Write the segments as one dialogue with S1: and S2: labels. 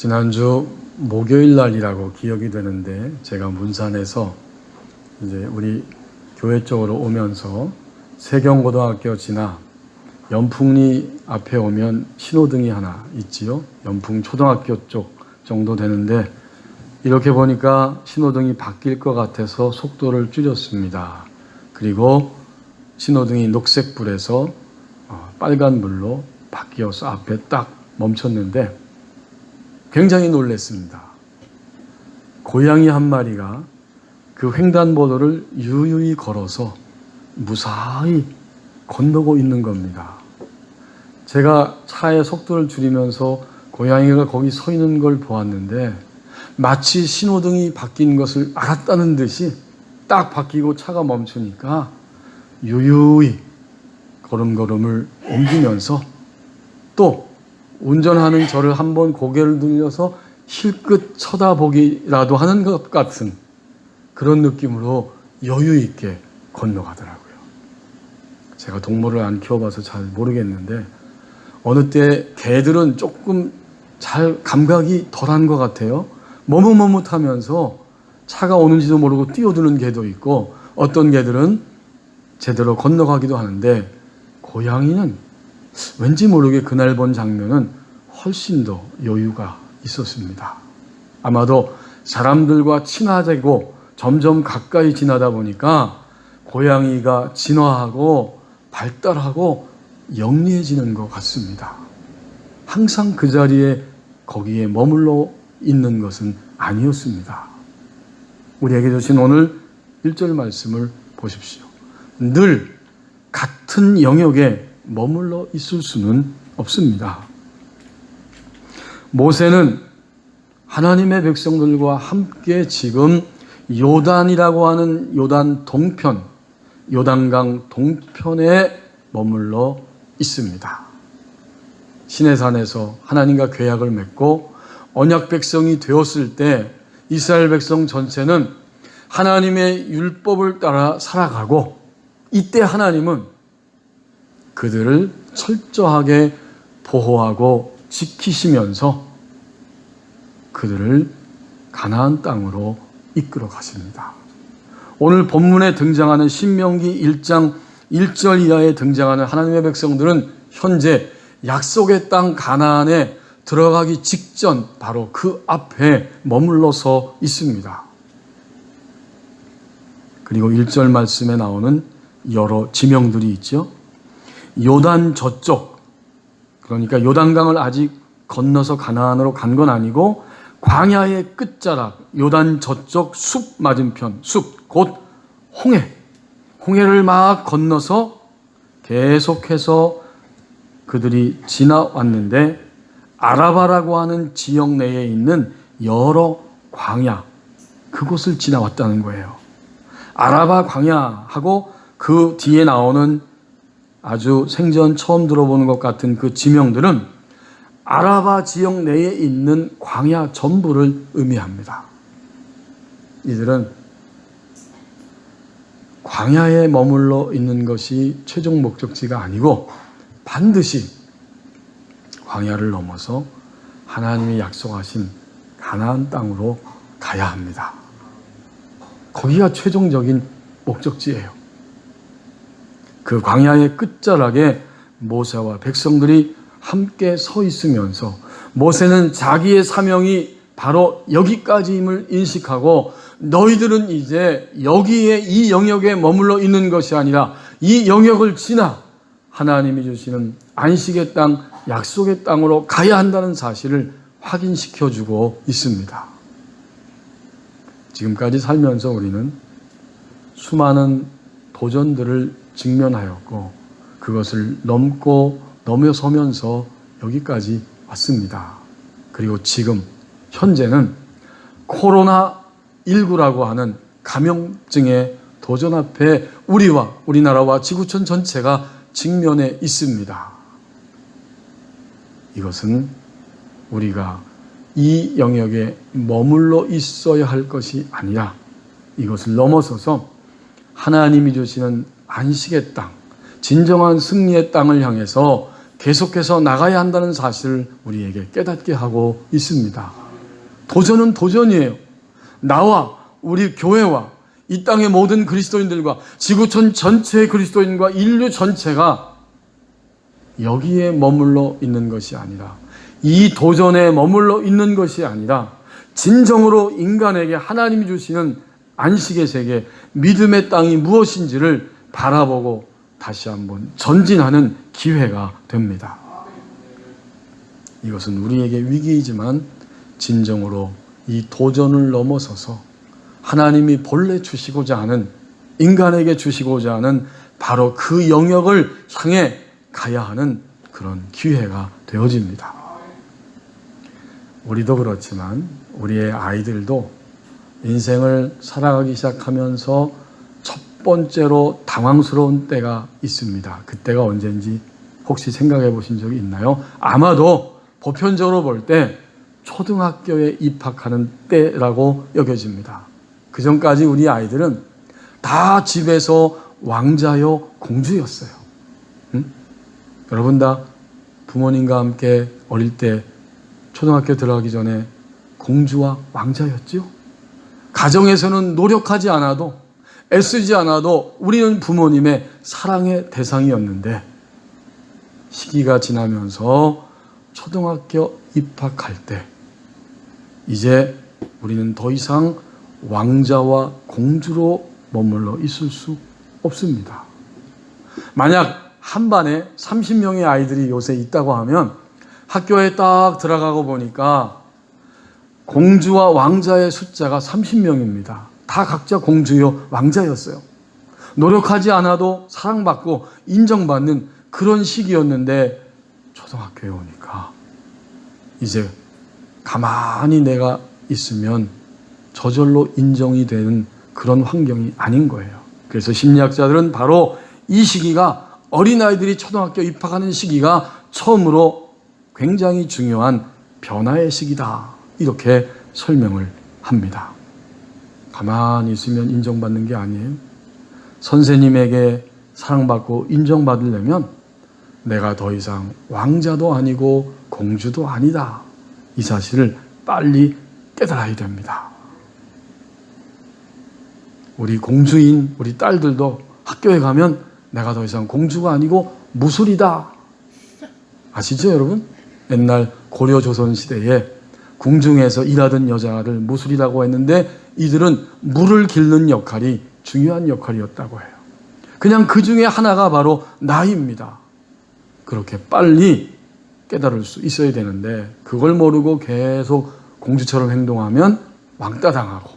S1: 지난주 목요일 날이라고 기억이 되는데 제가 문산에서 이제 우리 교회 쪽으로 오면서 세경고등학교 지나 연풍리 앞에 오면 신호등이 하나 있지요. 연풍초등학교 쪽 정도 되는데 이렇게 보니까 신호등이 바뀔 것 같아서 속도를 줄였습니다. 그리고 신호등이 녹색불에서 빨간불로 바뀌어서 앞에 딱 멈췄는데 굉장히 놀랐습니다. 고양이 한 마리가 그 횡단보도를 유유히 걸어서 무사히 건너고 있는 겁니다. 제가 차의 속도를 줄이면서 고양이가 거기 서 있는 걸 보았는데 마치 신호등이 바뀐 것을 알았다는 듯이 딱 바뀌고 차가 멈추니까 유유히 걸음걸음을 옮기면서 또 운전하는 저를 한번 고개를 들려서 힐끗 쳐다보기라도 하는 것 같은 그런 느낌으로 여유 있게 건너가더라고요. 제가 동물을 안 키워봐서 잘 모르겠는데 어느 때 개들은 조금 잘 감각이 덜한 것 같아요. 머뭇머뭇하면서 차가 오는지도 모르고 뛰어드는 개도 있고 어떤 개들은 제대로 건너가기도 하는데 고양이는 왠지 모르게 그날 본 장면은 훨씬 더 여유가 있었습니다. 아마도 사람들과 친화되고 점점 가까이 지나다 보니까 고양이가 진화하고 발달하고 영리해지는 것 같습니다. 항상 그 자리에 거기에 머물러 있는 것은 아니었습니다. 우리에게 주신 오늘 1절 말씀을 보십시오. 늘 같은 영역에 머물러 있을 수는 없습니다. 모세는 하나님의 백성들과 함께 지금 요단이라고 하는 요단 동편, 요단강 동편에 머물러 있습니다. 시내산에서 하나님과 계약을 맺고 언약 백성이 되었을 때 이스라엘 백성 전체는 하나님의 율법을 따라 살아가고 이때 하나님은 그들을 철저하게 보호하고 지키시면서 그들을 가나안 땅으로 이끌어 가십니다. 오늘 본문에 등장하는 신명기 1장 1절 이하에 등장하는 하나님의 백성들은 현재 약속의 땅 가나안에 들어가기 직전 바로 그 앞에 머물러서 있습니다. 그리고 1절 말씀에 나오는 여러 지명들이 있죠. 요단 저쪽, 그러니까 요단강을 아직 건너서 가나안으로 간 건 아니고 광야의 끝자락, 요단 저쪽 숲 맞은편, 숲, 곧 홍해를 막 건너서 계속해서 그들이 지나왔는데 아라바라고 하는 지역 내에 있는 여러 광야, 그곳을 지나왔다는 거예요. 아라바 광야하고 그 뒤에 나오는 아주 생전 처음 들어보는 것 같은 그 지명들은 아라바 지역 내에 있는 광야 전부를 의미합니다. 이들은 광야에 머물러 있는 것이 최종 목적지가 아니고 반드시 광야를 넘어서 하나님이 약속하신 가나안 땅으로 가야 합니다. 거기가 최종적인 목적지예요. 그 광야의 끝자락에 모세와 백성들이 함께 서 있으면서 모세는 자기의 사명이 바로 여기까지임을 인식하고 너희들은 이제 여기에 이 영역에 머물러 있는 것이 아니라 이 영역을 지나 하나님이 주시는 안식의 땅, 약속의 땅으로 가야 한다는 사실을 확인시켜주고 있습니다. 지금까지 살면서 우리는 수많은 도전들을 직면하였고 그것을 넘어서면서 여기까지 왔습니다. 그리고 지금 현재는 코로나19라고 하는 감염증의 도전 앞에 우리와 우리나라와 지구촌 전체가 직면해 있습니다. 이것은 우리가 이 영역에 머물러 있어야 할 것이 아니라 이것을 넘어서서 하나님이 주시는 안식의 땅, 진정한 승리의 땅을 향해서 계속해서 나가야 한다는 사실을 우리에게 깨닫게 하고 있습니다. 도전은 도전이에요. 나와 우리 교회와 이 땅의 모든 그리스도인들과 지구촌 전체의 그리스도인과 인류 전체가 여기에 머물러 있는 것이 아니라, 이 도전에 머물러 있는 것이 아니라 진정으로 인간에게 하나님이 주시는 안식의 세계, 믿음의 땅이 무엇인지를 바라보고 다시 한번 전진하는 기회가 됩니다. 이것은 우리에게 위기이지만 진정으로 이 도전을 넘어서서 하나님이 본래 주시고자 하는, 인간에게 주시고자 하는 바로 그 영역을 향해 가야 하는 그런 기회가 되어집니다. 우리도 그렇지만 우리의 아이들도 인생을 살아가기 시작하면서 첫 번째로 당황스러운 때가 있습니다. 그때가 언제인지 혹시 생각해 보신 적이 있나요? 아마도 보편적으로 볼 때 초등학교에 입학하는 때라고 여겨집니다. 그 전까지 우리 아이들은 다 집에서 왕자요 공주였어요. 응? 여러분 다 부모님과 함께 어릴 때 초등학교 들어가기 전에 공주와 왕자였죠? 가정에서는 노력하지 않아도, 애쓰지 않아도 우리는 부모님의 사랑의 대상이었는데, 시기가 지나면서 초등학교 입학할 때 이제 우리는 더 이상 왕자와 공주로 머물러 있을 수 없습니다. 만약 한 반에 30명의 아이들이 요새 있다고 하면 학교에 딱 들어가고 보니까 공주와 왕자의 숫자가 30명입니다. 다 각자 공주요 왕자였어요. 노력하지 않아도 사랑받고 인정받는 그런 시기였는데, 초등학교에 오니까 이제 가만히 내가 있으면 저절로 인정이 되는 그런 환경이 아닌 거예요. 그래서 심리학자들은 바로 이 시기가, 어린아이들이 초등학교 입학하는 시기가 처음으로 굉장히 중요한 변화의 시기다, 이렇게 설명을 합니다. 가만히 있으면 인정받는 게 아니에요. 선생님에게 사랑받고 인정받으려면 내가 더 이상 왕자도 아니고 공주도 아니다, 이 사실을 빨리 깨달아야 됩니다. 우리 공주인 우리 딸들도 학교에 가면 내가 더 이상 공주가 아니고 무술이다. 아시죠, 여러분? 옛날 고려 조선 시대에 궁중에서 일하던 여자를 무술이라고 했는데, 이들은 물을 길는 역할이 중요한 역할이었다고 해요. 그냥 그 중에 하나가 바로 나이입니다. 그렇게 빨리 깨달을 수 있어야 되는데, 그걸 모르고 계속 공주처럼 행동하면 왕따 당하고,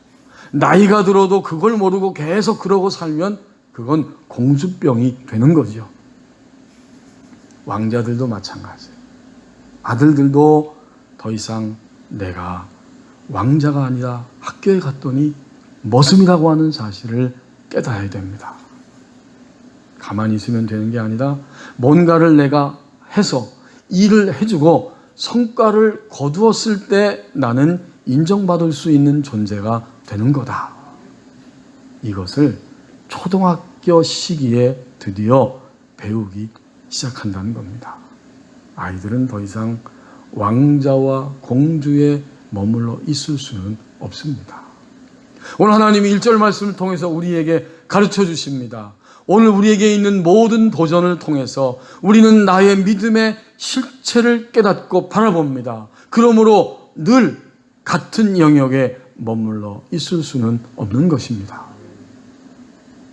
S1: 나이가 들어도 그걸 모르고 계속 그러고 살면 그건 공주병이 되는 거죠. 왕자들도 마찬가지예요. 아들들도 더 이상 내가 왕자가 아니라 학교에 갔더니 머슴이라고 하는 사실을 깨달아야 됩니다. 가만히 있으면 되는 게 아니라 뭔가를 내가 해서 일을 해주고 성과를 거두었을 때 나는 인정받을 수 있는 존재가 되는 거다. 이것을 초등학교 시기에 드디어 배우기 시작한다는 겁니다. 아이들은 더 이상 왕자와 공주에 머물러 있을 수는 없습니다. 오늘 하나님이 1절 말씀을 통해서 우리에게 가르쳐 주십니다. 오늘 우리에게 있는 모든 도전을 통해서 우리는 나의 믿음의 실체를 깨닫고 바라봅니다. 그러므로 늘 같은 영역에 머물러 있을 수는 없는 것입니다.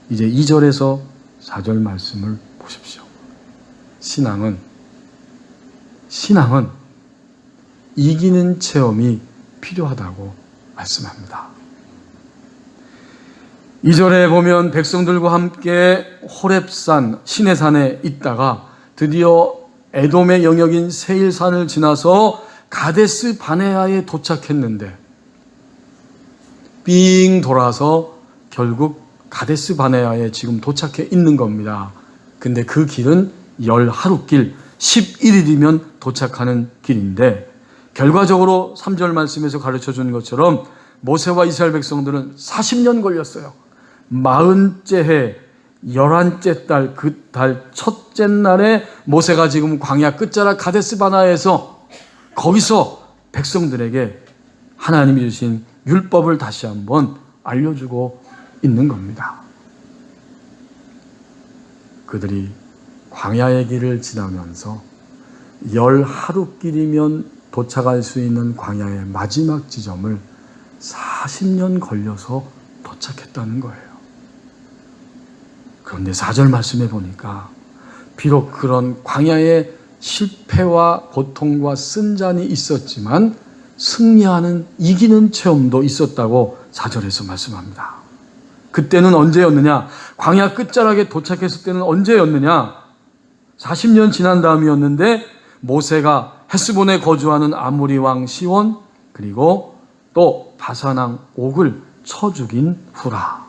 S1: 이제 2절에서 4절 말씀을 보십시오. 신앙은 이기는 체험이 필요하다고 말씀합니다. 2절에 보면 백성들과 함께 호렙산, 시내산에 있다가 드디어 에돔의 영역인 세일산을 지나서 가데스 바네아에 도착했는데, 삥 돌아서 결국 가데스 바네아에 지금 도착해 있는 겁니다. 근데 그 길은 10하루길, 11일이면 도착하는 길인데, 결과적으로 3절 말씀에서 가르쳐 준 것처럼 모세와 이스라엘 백성들은 40년 걸렸어요. 40째 해 11째 달 그 달 첫째 날에 모세가 지금 광야 끝자락 가데스 바네아에서 거기서 백성들에게 하나님이 주신 율법을 다시 한번 알려주고 있는 겁니다. 그들이 광야의 길을 지나면서 10하루길이면 도착할 수 있는 광야의 마지막 지점을 40년 걸려서 도착했다는 거예요. 그런데 4절 말씀해 보니까 비록 그런 광야의 실패와 고통과 쓴잔이 있었지만 승리하는 이기는 체험도 있었다고 4절에서 말씀합니다. 그때는 언제였느냐? 광야 끝자락에 도착했을 때는 언제였느냐? 40년 지난 다음이었는데 모세가 헤스본에 거주하는 아모리 왕 시온 그리고 또 바산 왕 옥을 쳐 죽인 후라.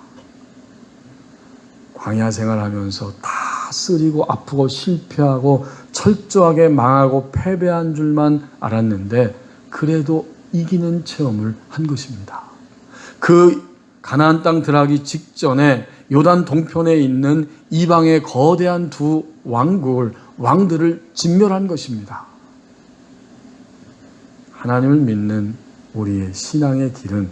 S1: 광야 생활하면서 다 쓰리고 아프고 실패하고 철저하게 망하고 패배한 줄만 알았는데 그래도 이기는 체험을 한 것입니다. 그 가나안 땅 들어가기 직전에 요단 동편에 있는 이방의 거대한 두 왕들을 진멸한 것입니다. 하나님을 믿는 우리의 신앙의 길은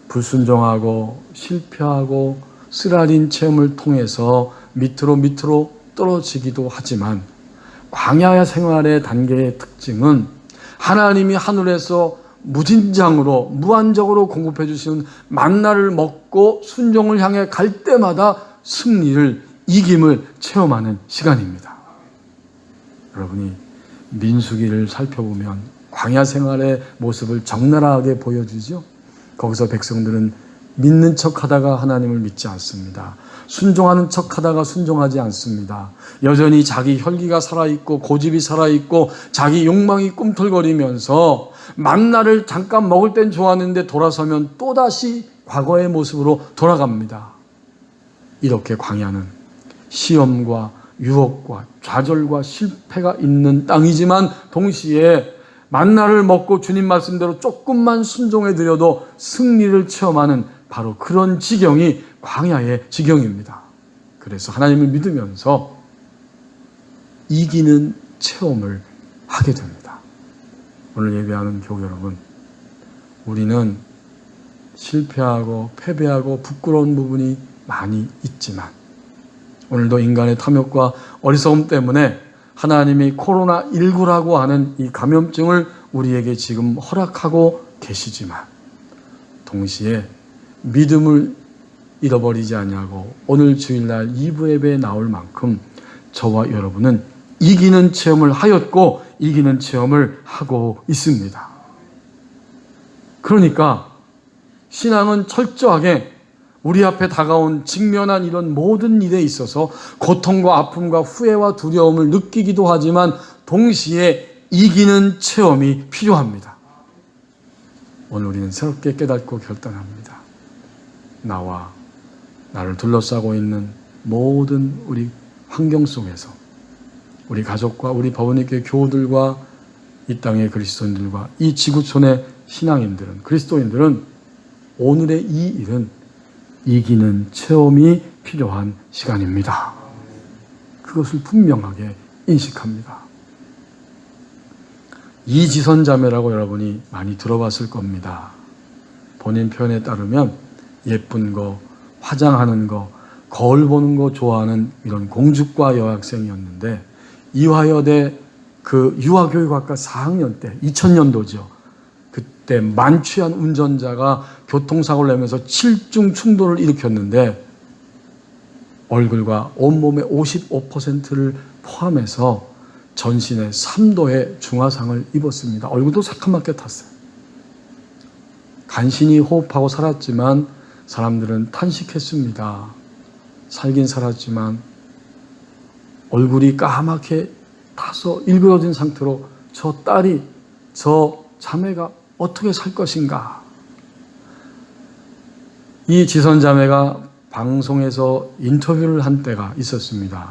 S1: 불순종하고 실패하고 쓰라린 체험을 통해서 밑으로 떨어지기도 하지만 광야 생활의 단계의 특징은 하나님이 하늘에서 무진장으로 무한적으로 공급해 주시는 만나를 먹고 순종을 향해 갈 때마다 승리를 이김을 체험하는 시간입니다. 여러분이 민수기를 살펴보면 광야 생활의 모습을 적나라하게 보여주죠. 거기서 백성들은 믿는 척하다가 하나님을 믿지 않습니다. 순종하는 척하다가 순종하지 않습니다. 여전히 자기 혈기가 살아있고 고집이 살아있고 자기 욕망이 꿈틀거리면서 만나를 잠깐 먹을 땐 좋았는데 돌아서면 또다시 과거의 모습으로 돌아갑니다. 이렇게 광야는 시험과 유혹과 좌절과 실패가 있는 땅이지만 동시에 만나를 먹고 주님 말씀대로 조금만 순종해 드려도 승리를 체험하는 바로 그런 지경이 광야의 지경입니다. 그래서 하나님을 믿으면서 이기는 체험을 하게 됩니다. 오늘 예배하는 교우 여러분, 우리는 실패하고 패배하고 부끄러운 부분이 많이 있지만 오늘도 인간의 탐욕과 어리석음 때문에 하나님이 코로나19라고 하는 이 감염증을 우리에게 지금 허락하고 계시지만 동시에 믿음을 잃어버리지 않냐고 오늘 주일날 2부 예배에 나올 만큼 저와 여러분은 이기는 체험을 하였고 이기는 체험을 하고 있습니다. 그러니까 신앙은 철저하게 우리 앞에 다가온 직면한 이런 모든 일에 있어서 고통과 아픔과 후회와 두려움을 느끼기도 하지만 동시에 이기는 체험이 필요합니다. 오늘 우리는 새롭게 깨닫고 결단합니다. 나와 나를 둘러싸고 있는 모든 우리 환경 속에서 우리 가족과 우리 법원의교회 교우들과 이 땅의 그리스도인들과 이 지구촌의 신앙인들은 그리스도인들은 오늘의 이 일은 이기는 체험이 필요한 시간입니다. 그것을 분명하게 인식합니다. 이지선 자매라고 여러분이 많이 들어봤을 겁니다. 본인 표현에 따르면 예쁜 거, 화장하는 거, 거울 보는 거 좋아하는 이런 공주과 여학생이었는데 이화여대 그 유아교육학과 4학년 때 2000년도죠. 그때 만취한 운전자가 교통사고를 내면서 7중 충돌을 일으켰는데 얼굴과 온몸의 55%를 포함해서 전신에 3도의 중화상을 입었습니다. 얼굴도 새카맣게 탔어요. 간신히 호흡하고 살았지만 사람들은 탄식했습니다. 살긴 살았지만 얼굴이 까맣게 타서 일그러진 상태로 저 딸이, 저 자매가 어떻게 살 것인가. 이 지선 자매가 방송에서 인터뷰를 한 때가 있었습니다.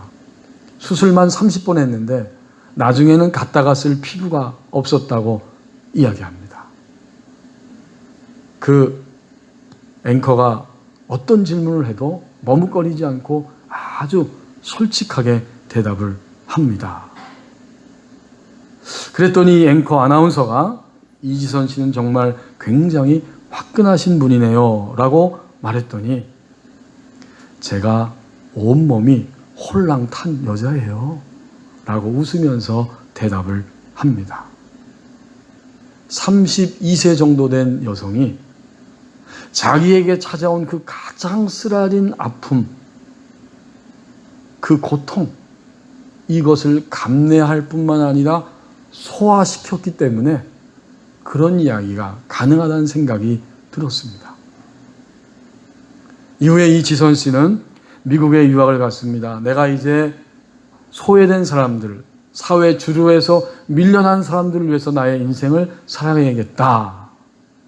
S1: 수술만 30번 했는데 나중에는 갖다가 쓸 피부가 없었다고 이야기합니다. 그 앵커가 어떤 질문을 해도 머뭇거리지 않고 아주 솔직하게 대답을 합니다. 그랬더니 앵커 아나운서가 이지선 씨는 정말 굉장히 화끈하신 분이네요 라고 말했더니 제가 온몸이 홀랑 탄 여자예요 라고 웃으면서 대답을 합니다. 32세 정도 된 여성이 자기에게 찾아온 그 가장 쓰라린 아픔, 그 고통, 이것을 감내할 뿐만 아니라 소화시켰기 때문에 그런 이야기가 가능하다는 생각이 들었습니다. 이후에 이 지선 씨는 미국에 유학을 갔습니다. 내가 이제 소외된 사람들, 사회 주류에서 밀려난 사람들을 위해서 나의 인생을 살아내야겠다.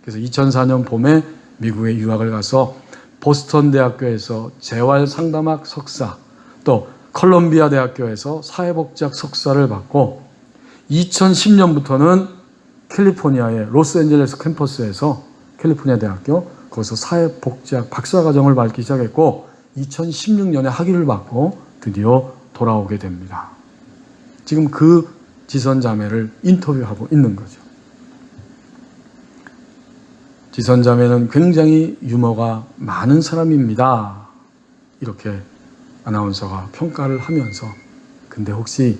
S1: 그래서 2004년 봄에 미국에 유학을 가서 보스턴 대학교에서 재활상담학 석사, 또 컬럼비아 대학교에서 사회복지학 석사를 받고 2010년부터는 캘리포니아의 로스앤젤레스 캠퍼스에서 캘리포니아 대학교 거기서 사회복지학 박사과정을 밟기 시작했고 2016년에 학위를 받고 드디어 돌아오게 됩니다. 지금 그 지선 자매를 인터뷰하고 있는 거죠. 지선 자매는 굉장히 유머가 많은 사람입니다. 이렇게 아나운서가 평가를 하면서 근데 혹시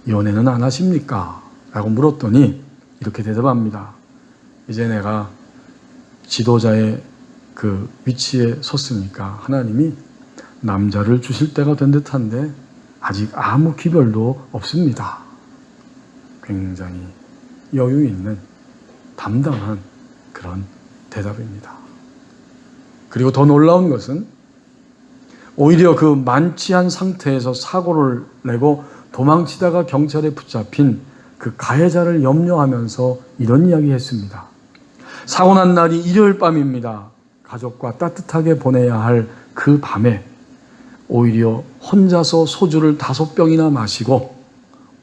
S1: 연애는 안 하십니까? 라고 물었더니 이렇게 대답합니다. 이제 내가 지도자의 그 위치에 섰으니까 하나님이 남자를 주실 때가 된 듯한데 아직 아무 기별도 없습니다. 굉장히 여유 있는 담담한 그런 대답입니다. 그리고 더 놀라운 것은 오히려 그 만취한 상태에서 사고를 내고 도망치다가 경찰에 붙잡힌 그 가해자를 염려하면서 이런 이야기 했습니다. 사고 난 날이 일요일 밤입니다. 가족과 따뜻하게 보내야 할 그 밤에 오히려 혼자서 소주를 5병이나 마시고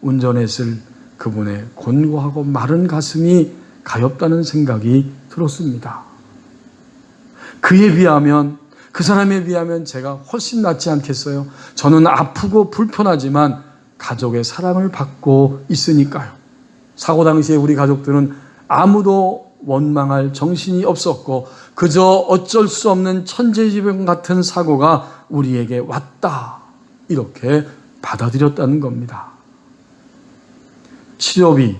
S1: 운전했을 그분의 곤고하고 마른 가슴이 가엾다는 생각이 들었습니다. 그에 비하면 그 사람에 비하면 제가 훨씬 낫지 않겠어요? 저는 아프고 불편하지만 가족의 사랑을 받고 있으니까요. 사고 당시에 우리 가족들은 아무도 원망할 정신이 없었고 그저 어쩔 수 없는 천재지변 같은 사고가 우리에게 왔다. 이렇게 받아들였다는 겁니다. 치료비,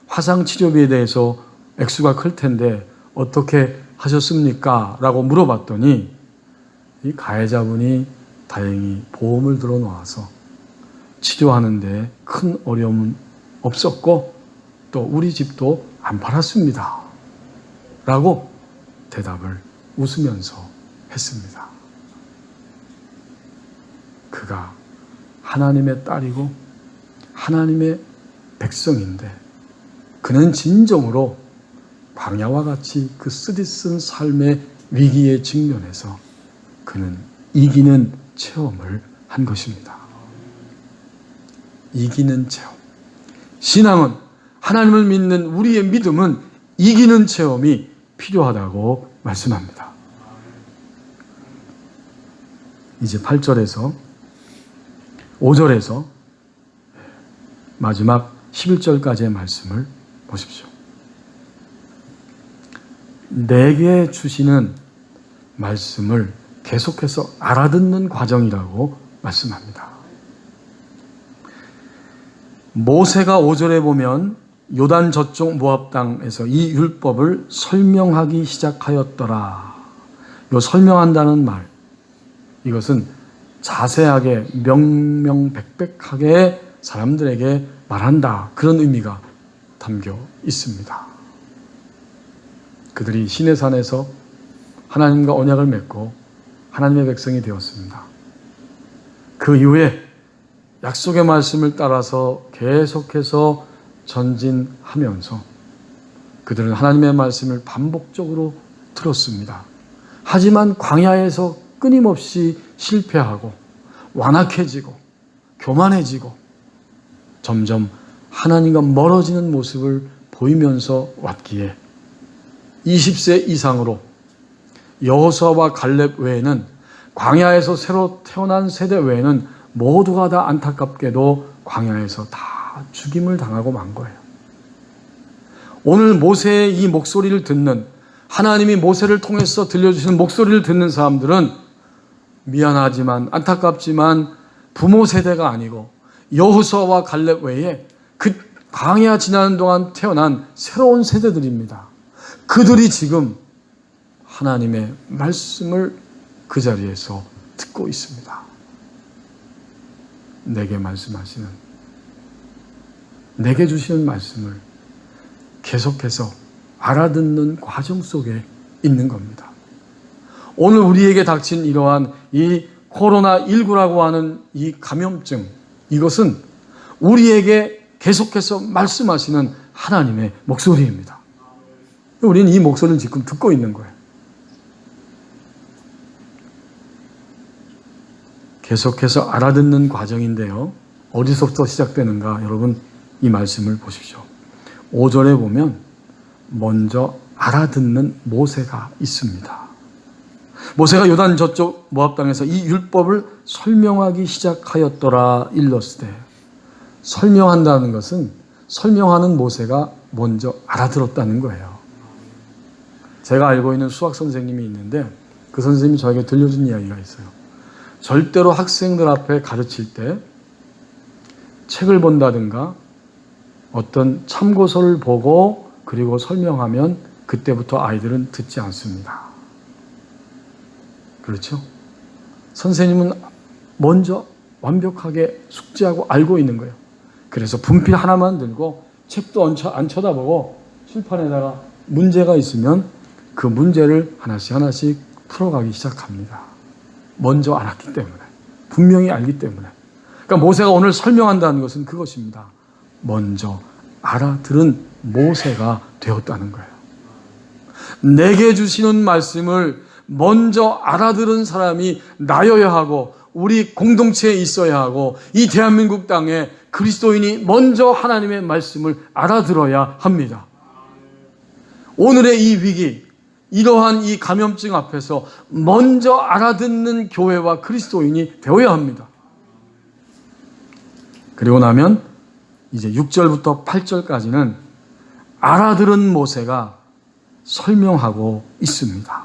S1: 화상 치료비에 대해서 액수가 클 텐데 어떻게 하셨습니까? 라고 물어봤더니 이 가해자분이 다행히 보험을 들어 놓아서 치료하는데 큰 어려움은 없었고 또 우리 집도 안 팔았습니다. 라고 대답을 웃으면서 했습니다. 그가 하나님의 딸이고 하나님의 백성인데 그는 진정으로 광야와 같이 그 쓰디쓴 삶의 위기에 직면해서 그는 이기는 체험을 한 것입니다. 이기는 체험. 신앙은 하나님을 믿는 우리의 믿음은 이기는 체험이 필요하다고 말씀합니다. 이제 8절에서 5절에서 마지막 11절까지의 말씀을 보십시오. 내게 주시는 말씀을 계속해서 알아듣는 과정이라고 말씀합니다. 모세가 5절에 보면 요단 저쪽 모압 땅에서 이 율법을 설명하기 시작하였더라. 요 설명한다는 말, 이것은 자세하게 명명백백하게 사람들에게 말한다. 그런 의미가 담겨 있습니다. 그들이 시내산에서 하나님과 언약을 맺고 하나님의 백성이 되었습니다. 그 이후에 약속의 말씀을 따라서 계속해서 전진하면서 그들은 하나님의 말씀을 반복적으로 들었습니다. 하지만 광야에서 끊임없이 실패하고 완악해지고 교만해지고 점점 하나님과 멀어지는 모습을 보이면서 왔기에 20세 이상으로 여호수아와 갈렙 외에는 광야에서 새로 태어난 세대 외에는 모두가 다 안타깝게도 광야에서 다 죽임을 당하고 만 거예요. 오늘 모세의 이 목소리를 듣는, 하나님이 모세를 통해서 들려주시는 목소리를 듣는 사람들은 미안하지만 안타깝지만 부모 세대가 아니고 여호수아와 갈렙 외에 그 광야 지나는 동안 태어난 새로운 세대들입니다. 그들이 지금 하나님의 말씀을 그 자리에서 듣고 있습니다. 내게 말씀하시는, 내게 주시는 말씀을 계속해서 알아듣는 과정 속에 있는 겁니다. 오늘 우리에게 닥친 이러한 이 코로나19라고 하는 이 감염증, 이것은 우리에게 계속해서 말씀하시는 하나님의 목소리입니다. 우리는 이 목소리를 지금 듣고 있는 거예요. 계속해서 알아듣는 과정인데요. 어디서부터 시작되는가? 여러분 이 말씀을 보십시오. 5절에 보면 먼저 알아듣는 모세가 있습니다. 모세가 요단 저쪽 모압 땅에서 이 율법을 설명하기 시작하였더라 일렀을 때, 설명한다는 것은 설명하는 모세가 먼저 알아들었다는 거예요. 제가 알고 있는 수학 선생님이 있는데 그 선생님이 저에게 들려준 이야기가 있어요. 절대로 학생들 앞에 가르칠 때 책을 본다든가 어떤 참고서를 보고 그리고 설명하면 그때부터 아이들은 듣지 않습니다. 그렇죠? 선생님은 먼저 완벽하게 숙지하고 알고 있는 거예요. 그래서 분필 하나만 들고 책도 안 쳐다보고 칠판에다가 문제가 있으면 그 문제를 하나씩 하나씩 풀어가기 시작합니다. 먼저 알았기 때문에, 분명히 알기 때문에. 그러니까 모세가 오늘 설명한다는 것은 그것입니다. 먼저 알아들은 모세가 되었다는 거예요. 내게 주시는 말씀을 먼저 알아들은 사람이 나여야 하고 우리 공동체에 있어야 하고 이 대한민국 땅에 그리스도인이 먼저 하나님의 말씀을 알아들어야 합니다. 오늘의 이 위기, 이러한 이 감염증 앞에서 먼저 알아듣는 교회와 그리스도인이 되어야 합니다. 그리고 나면 이제 6절부터 8절까지는 알아들은 모세가 설명하고 있습니다.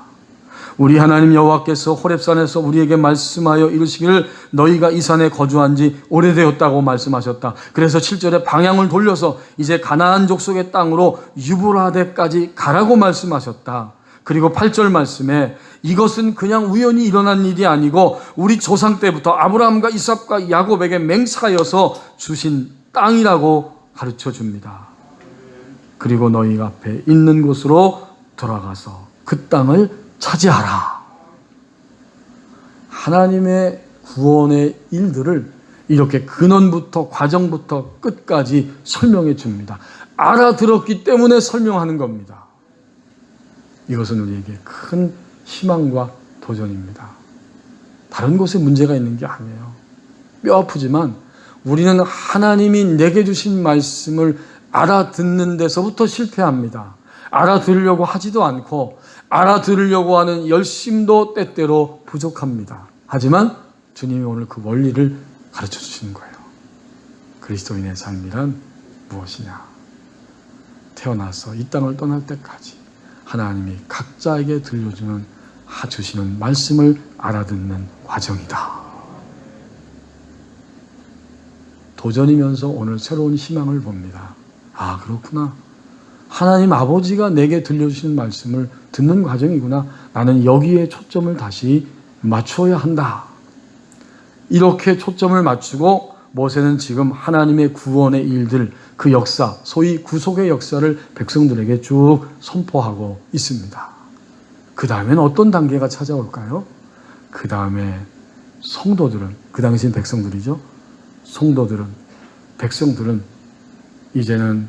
S1: 우리 하나님 여호와께서 호렙산에서 우리에게 말씀하여 이르시기를 너희가 이 산에 거주한 지 오래되었다고 말씀하셨다. 그래서 7절에 방향을 돌려서 이제 가나안 족속의 땅으로 유브라데까지 가라고 말씀하셨다. 그리고 8절 말씀에 이것은 그냥 우연히 일어난 일이 아니고 우리 조상 때부터 아브라함과 이삭과 야곱에게 맹세하여서 주신 땅이라고 가르쳐 줍니다. 그리고 너희 앞에 있는 곳으로 돌아가서 그 땅을 차지하라. 하나님의 구원의 일들을 이렇게 근원부터 과정부터 끝까지 설명해 줍니다. 알아들었기 때문에 설명하는 겁니다. 이것은 우리에게 큰 희망과 도전입니다. 다른 곳에 문제가 있는 게 아니에요. 뼈 아프지만 우리는 하나님이 내게 주신 말씀을 알아듣는 데서부터 실패합니다. 알아들으려고 하지도 않고 알아들으려고 하는 열심도 때때로 부족합니다. 하지만 주님이 오늘 그 원리를 가르쳐 주시는 거예요. 그리스도인의 삶이란 무엇이냐? 태어나서 이 땅을 떠날 때까지 하나님이 각자에게 주시는 말씀을 알아듣는 과정이다. 도전이면서 오늘 새로운 희망을 봅니다. 아, 그렇구나. 하나님 아버지가 내게 들려주시는 말씀을 듣는 과정이구나. 나는 여기에 초점을 다시 맞추어야 한다. 이렇게 초점을 맞추고 모세는 지금 하나님의 구원의 일들, 그 역사, 소위 구속의 역사를 백성들에게 쭉 선포하고 있습니다. 그 다음엔 어떤 단계가 찾아올까요? 그 다음에 성도들은, 그 당시엔 백성들이죠. 백성들은 이제는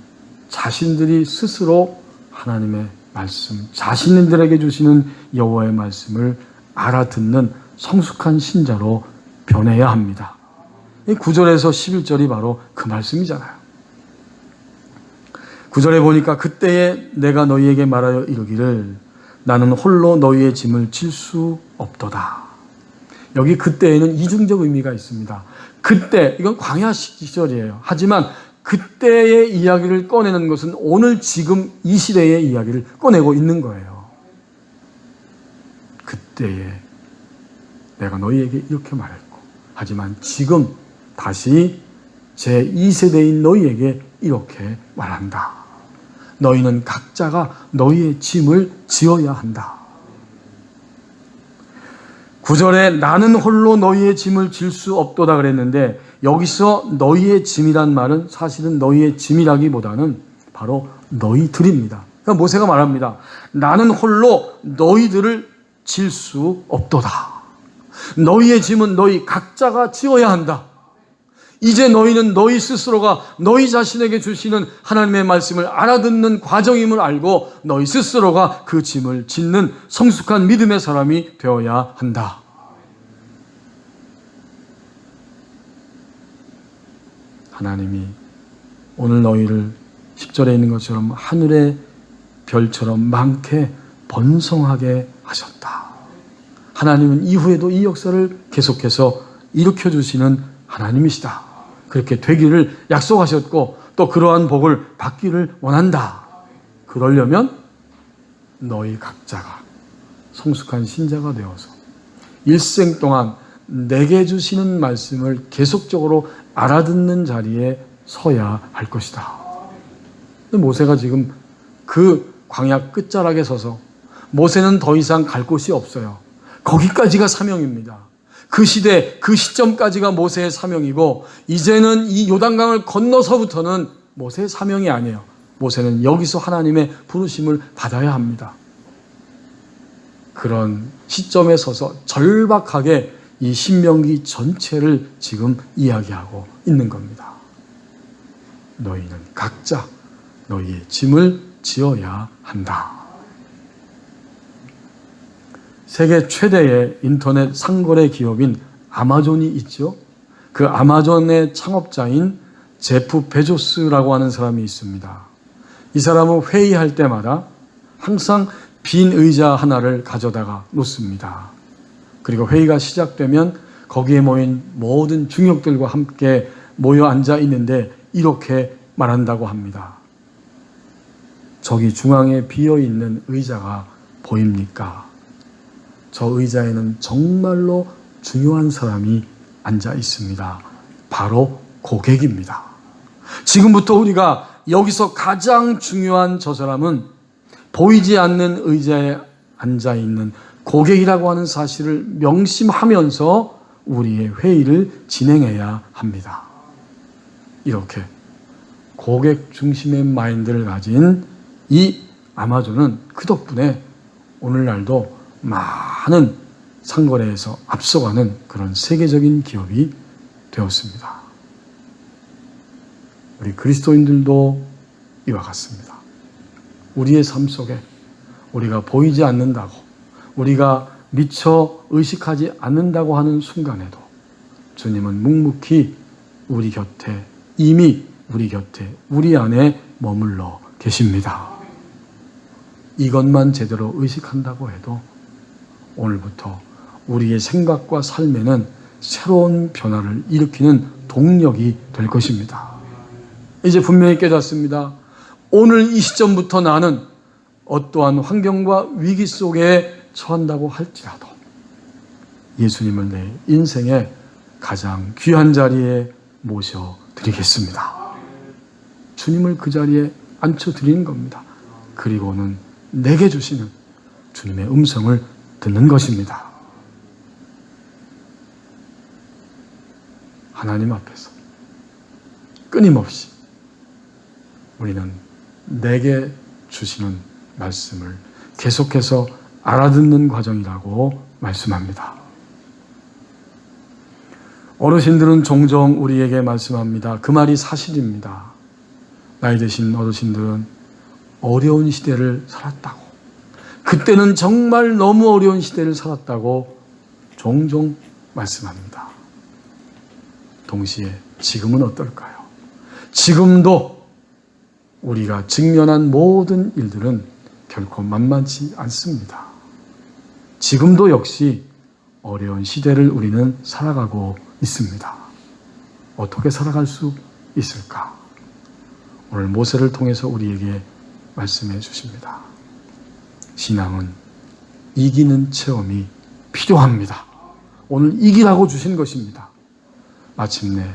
S1: 자신들이 스스로 하나님의 말씀, 자신들에게 주시는 여호와의 말씀을 알아듣는 성숙한 신자로 변해야 합니다. 이 9절에서 11절이 바로 그 말씀이잖아요. 9절에 보니까 그때에 내가 너희에게 말하여 이르기를 나는 홀로 너희의 짐을 질 수 없도다. 여기 그때에는 이중적 의미가 있습니다. 그때, 이건 광야 시절이에요. 하지만 그때의 이야기를 꺼내는 것은 오늘 지금 이 시대의 이야기를 꺼내고 있는 거예요. 그때에 내가 너희에게 이렇게 말했고, 하지만 지금 다시 제2세대인 너희에게 이렇게 말한다. 너희는 각자가 너희의 짐을 지어야 한다. 9절에 나는 홀로 너희의 짐을 질 수 없도다 그랬는데, 여기서 너희의 짐이란 말은 사실은 너희의 짐이라기보다는 바로 너희들입니다. 그러니까 모세가 말합니다. 나는 홀로 너희들을 질 수 없도다. 너희의 짐은 너희 각자가 지어야 한다. 이제 너희는 너희 스스로가 너희 자신에게 주시는 하나님의 말씀을 알아듣는 과정임을 알고 너희 스스로가 그 짐을 짓는 성숙한 믿음의 사람이 되어야 한다. 하나님이 오늘 너희를 10절에 있는 것처럼 하늘의 별처럼 많게 번성하게 하셨다. 하나님은 이후에도 이 역사를 계속해서 일으켜주시는 하나님이시다. 그렇게 되기를 약속하셨고 또 그러한 복을 받기를 원한다. 그러려면 너희 각자가 성숙한 신자가 되어서 일생 동안 내게 주시는 말씀을 계속적으로 알아듣는 자리에 서야 할 것이다. 모세가 지금 그 광야 끝자락에 서서 모세는 더 이상 갈 곳이 없어요. 거기까지가 사명입니다. 그 시대, 그 시점까지가 모세의 사명이고 이제는 이 요단강을 건너서부터는 모세의 사명이 아니에요. 모세는 여기서 하나님의 부르심을 받아야 합니다. 그런 시점에 서서 절박하게 이 신명기 전체를 지금 이야기하고 있는 겁니다. 너희는 각자 너희의 짐을 지어야 한다. 세계 최대의 인터넷 상거래 기업인 아마존이 있죠. 그 아마존의 창업자인 제프 베조스라고 하는 사람이 있습니다. 이 사람은 회의할 때마다 항상 빈 의자 하나를 가져다가 놓습니다. 그리고 회의가 시작되면 거기에 모인 모든 중역들과 함께 모여 앉아 있는데 이렇게 말한다고 합니다. 저기 중앙에 비어있는 의자가 보입니까? 저 의자에는 정말로 중요한 사람이 앉아 있습니다. 바로 고객입니다. 지금부터 우리가 여기서 가장 중요한 저 사람은 보이지 않는 의자에 앉아 있는 고객이라고 하는 사실을 명심하면서 우리의 회의를 진행해야 합니다. 이렇게 고객 중심의 마인드를 가진 이 아마존은 그 덕분에 오늘날도 많은 상거래에서 앞서가는 그런 세계적인 기업이 되었습니다. 우리 그리스도인들도 이와 같습니다. 우리의 삶 속에 우리가 보이지 않는다고, 우리가 미처 의식하지 않는다고 하는 순간에도 주님은 묵묵히 우리 곁에, 이미 우리 곁에, 우리 안에 머물러 계십니다. 이것만 제대로 의식한다고 해도 오늘부터 우리의 생각과 삶에는 새로운 변화를 일으키는 동력이 될 것입니다. 이제 분명히 깨닫습니다. 오늘 이 시점부터 나는 어떠한 환경과 위기 속에 처한다고 할지라도 예수님을 내 인생의 가장 귀한 자리에 모셔드리겠습니다. 주님을 그 자리에 앉혀드리는 겁니다. 그리고는 내게 주시는 주님의 음성을 듣는 것입니다. 하나님 앞에서 끊임없이 우리는 내게 주시는 말씀을 계속해서 알아듣는 과정이라고 말씀합니다. 어르신들은 종종 우리에게 말씀합니다. 그 말이 사실입니다. 나이 드신 어르신들은 어려운 시대를 살았다고, 그때는 정말 너무 어려운 시대를 살았다고 종종 말씀합니다. 동시에 지금은 어떨까요? 지금도 우리가 직면한 모든 일들은 결코 만만치 않습니다. 지금도 역시 어려운 시대를 우리는 살아가고 있습니다. 어떻게 살아갈 수 있을까? 오늘 모세를 통해서 우리에게 말씀해 주십니다. 신앙은 이기는 체험이 필요합니다. 오늘 이기라고 주신 것입니다. 마침내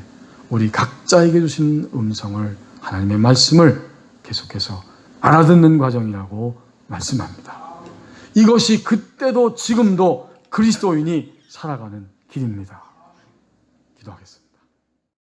S1: 우리 각자에게 주신 음성을, 하나님의 말씀을 계속해서 알아듣는 과정이라고 말씀합니다. 이것이 그때도 지금도 그리스도인이 살아가는 길입니다. 기도하겠습니다.